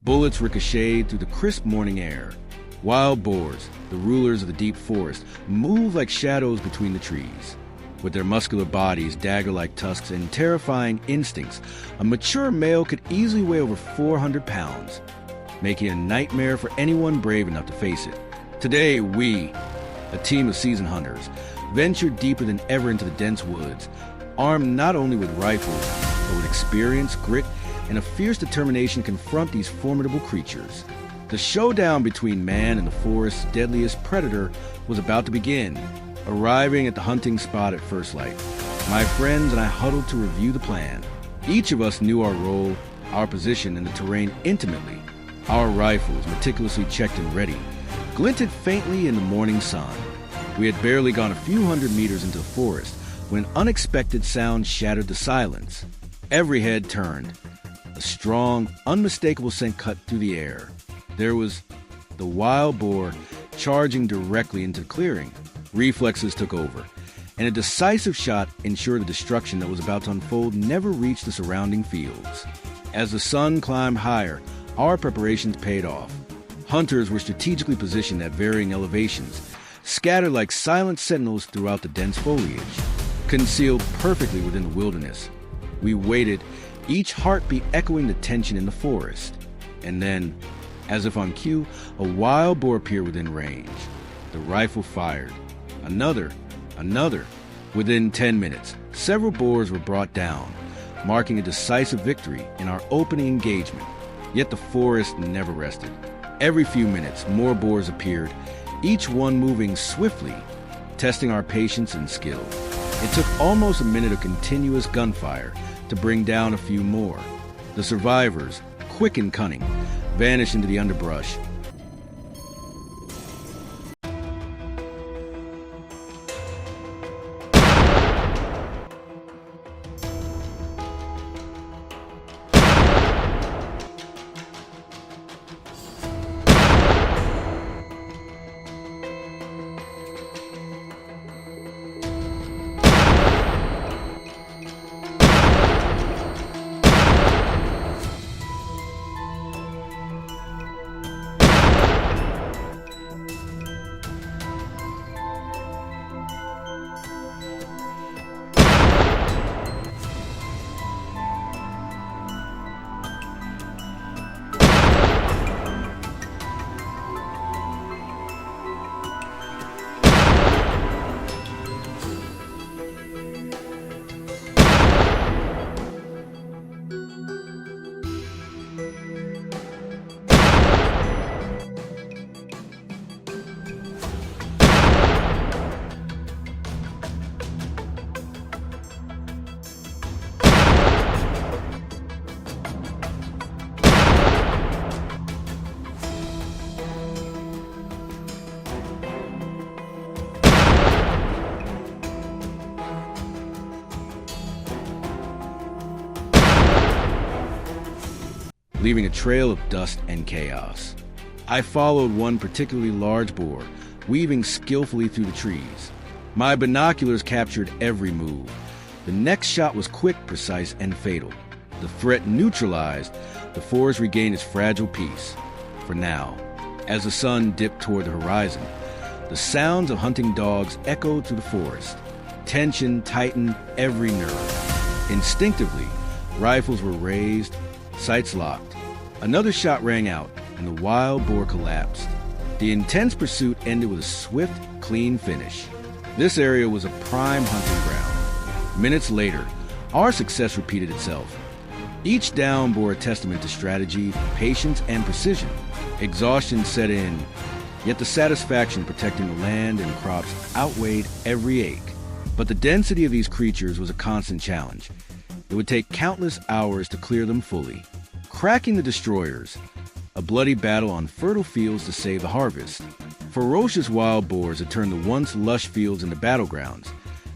Bullets ricocheted through the crisp morning air. Wild boars, the rulers of the deep forest, moved like shadows between the trees. With their muscular bodies, dagger-like tusks, and terrifying instincts, a mature male could easily weigh over 400 pounds, making it a nightmare for anyone brave enough to face it. Today, we, a team of seasoned hunters, ventured deeper than ever into the dense woods, armed not only with rifles, but with experience, grit, and a fierce determination to confront these formidable creatures. The showdown between man and the forest's deadliest predator was about to begin. Arriving at the hunting spot at first light, my friends and I huddled to review the plan. Each of us knew our role, our position in the terrain intimately. Our rifles, meticulously checked and ready, glinted faintly in the morning sun. We had barely gone a few hundred meters into the forest when an unexpected sound shattered the silence. Every head turned. A strong, unmistakable scent cut through the air. There was the wild boar charging directly into the clearing. Reflexes took over, and a decisive shot ensured the destruction that was about to unfold never reached the surrounding fields. As the sun climbed higher, our preparations paid off. Hunters were strategically positioned at varying elevations, scattered like silent sentinels throughout the dense foliage. Concealed perfectly within the wilderness, we waited, each heartbeat echoing the tension in the forest. And then, as if on cue, a wild boar appeared within range. The rifle fired. Another. Within 10 minutes, several boars were brought down, marking a decisive victory in our opening engagement. Yet the forest never rested. Every few minutes, more boars appeared, each one moving swiftly, testing our patience and skill. It took almost a minute of continuous gunfire to bring down a few more. The survivors, quick and cunning, vanished into the underbrush. Leaving a trail of dust and chaos. I followed one particularly large boar, weaving skillfully through the trees. My binoculars captured every move. The next shot was quick, precise, and fatal. The threat neutralized, the forest regained its fragile peace. For now, as the sun dipped toward the horizon, the sounds of hunting dogs echoed through the forest. Tension tightened every nerve. Instinctively, rifles were raised, sights locked. Another shot rang out, and the wild boar collapsed. The intense pursuit ended with a swift, clean finish. This area was a prime hunting ground. Minutes later, our success repeated itself. Each down bore a testament to strategy, patience, and precision. Exhaustion set in, yet the satisfaction protecting the land and crops outweighed every ache. But the density of these creatures was a constant challenge. It would take countless hours to clear them fully. Cracking the destroyers, a bloody battle on fertile fields to save the harvest. Ferocious wild boars had turned the once lush fields into battlegrounds,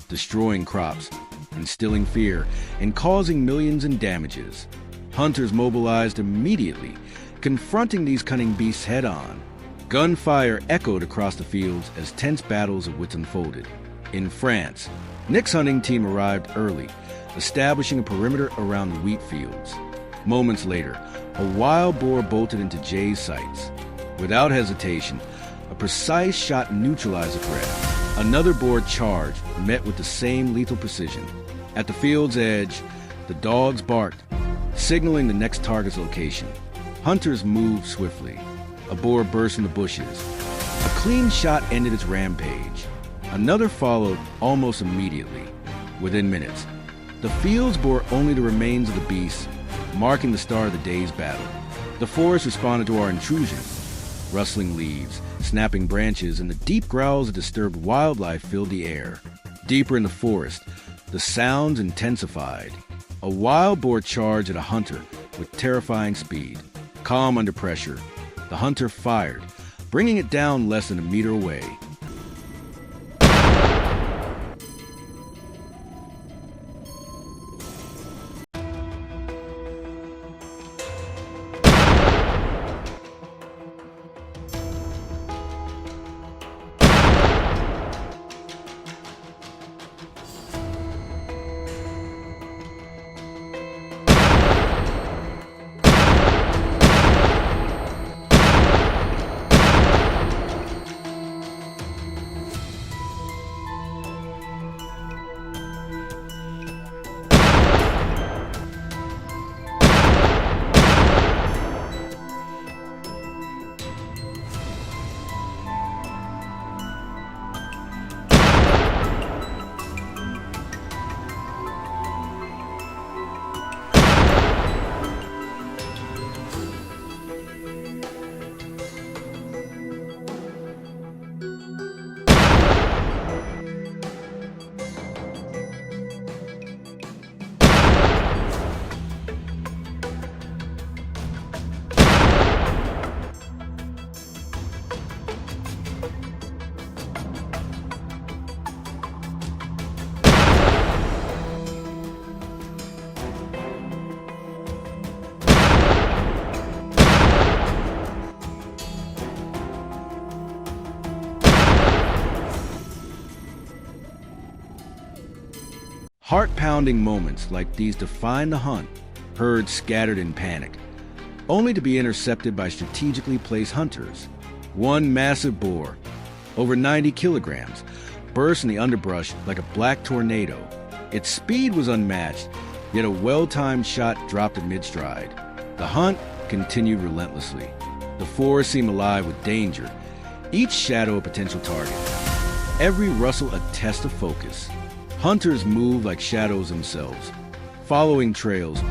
destroying crops, instilling fear, and causing millions in damages. Hunters mobilized immediately, confronting these cunning beasts head-on. Gunfire echoed across the fields as tense battles of wits unfolded. In France, Nick's hunting team arrived early, establishing a perimeter around the wheat fields. Moments later, a wild boar bolted into Jay's sights. Without hesitation, a precise shot neutralized the threat. Another boar charged, met with the same lethal precision. At the field's edge, the dogs barked, signaling the next target's location. Hunters moved swiftly. A boar burst from the bushes. A clean shot ended its rampage. Another followed almost immediately. Within minutes, the fields bore only the remains of the beast, marking the start of the day's battle. The forest responded to our intrusion. Rustling leaves, snapping branches, and the deep growls of disturbed wildlife filled the air. Deeper in the forest, the sounds intensified. A wild boar charged at a hunter with terrifying speed. Calm under pressure, the hunter fired, bringing it down less than a meter away. Heart-pounding moments like these define the hunt, herds scattered in panic, only to be intercepted by strategically placed hunters. One massive boar, over 90 kilograms, burst in the underbrush like a black tornado. Its speed was unmatched, yet a well-timed shot dropped it mid-stride. The hunt continued relentlessly. The forest seemed alive with danger, each shadow a potential target. Every rustle a test of focus. Hunters moved like shadows themselves, following trails,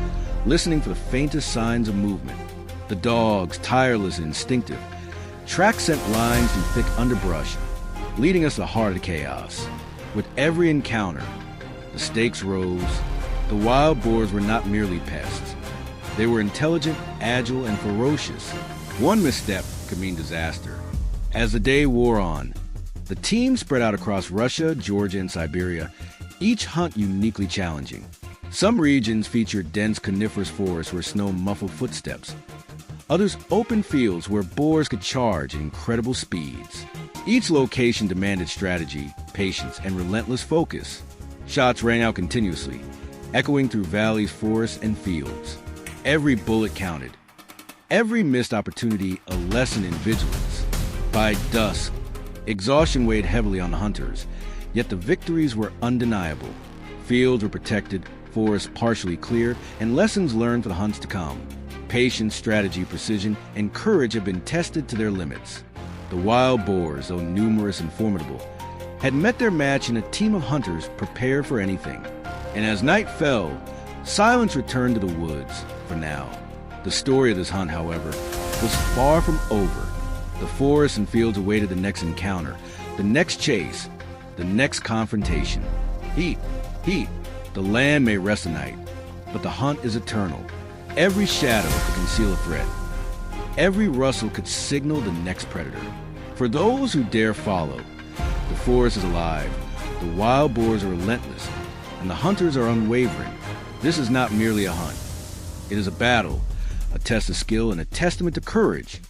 listening for the faintest signs of movement. The dogs, tireless and instinctive, tracks sent lines through thick underbrush, leading us to the heart of the chaos. With every encounter, the stakes rose. The wild boars were not merely pests. They were intelligent, agile, and ferocious. One misstep could mean disaster. As the day wore on, the team spread out across Russia, Georgia, and Siberia, each hunt uniquely challenging. Some regions featured dense coniferous forests where snow muffled footsteps. Others open fields where boars could charge at incredible speeds. Each location demanded strategy, patience, and relentless focus. Shots rang out continuously, echoing through valleys, forests, and fields. Every bullet counted. Every missed opportunity a lesson in vigilance. By dusk, exhaustion weighed heavily on the hunters, yet the victories were undeniable. Fields were protected, forests partially cleared, and lessons learned for the hunts to come. Patience, strategy, precision, and courage have been tested to their limits. The wild boars, though numerous and formidable, had met their match in a team of hunters prepared for anything. And as night fell, silence returned to the woods for now. The story of this hunt, however, was far from over. The forests and fields awaited the next encounter, the next chase, the next confrontation. Heat, the land may rest a night, but the hunt is eternal. Every shadow could conceal a threat. Every rustle could signal the next predator. For those who dare follow, the forest is alive, the wild boars are relentless, and the hunters are unwavering. This is not merely a hunt. It is a battle, a test of skill, and a testament to courage.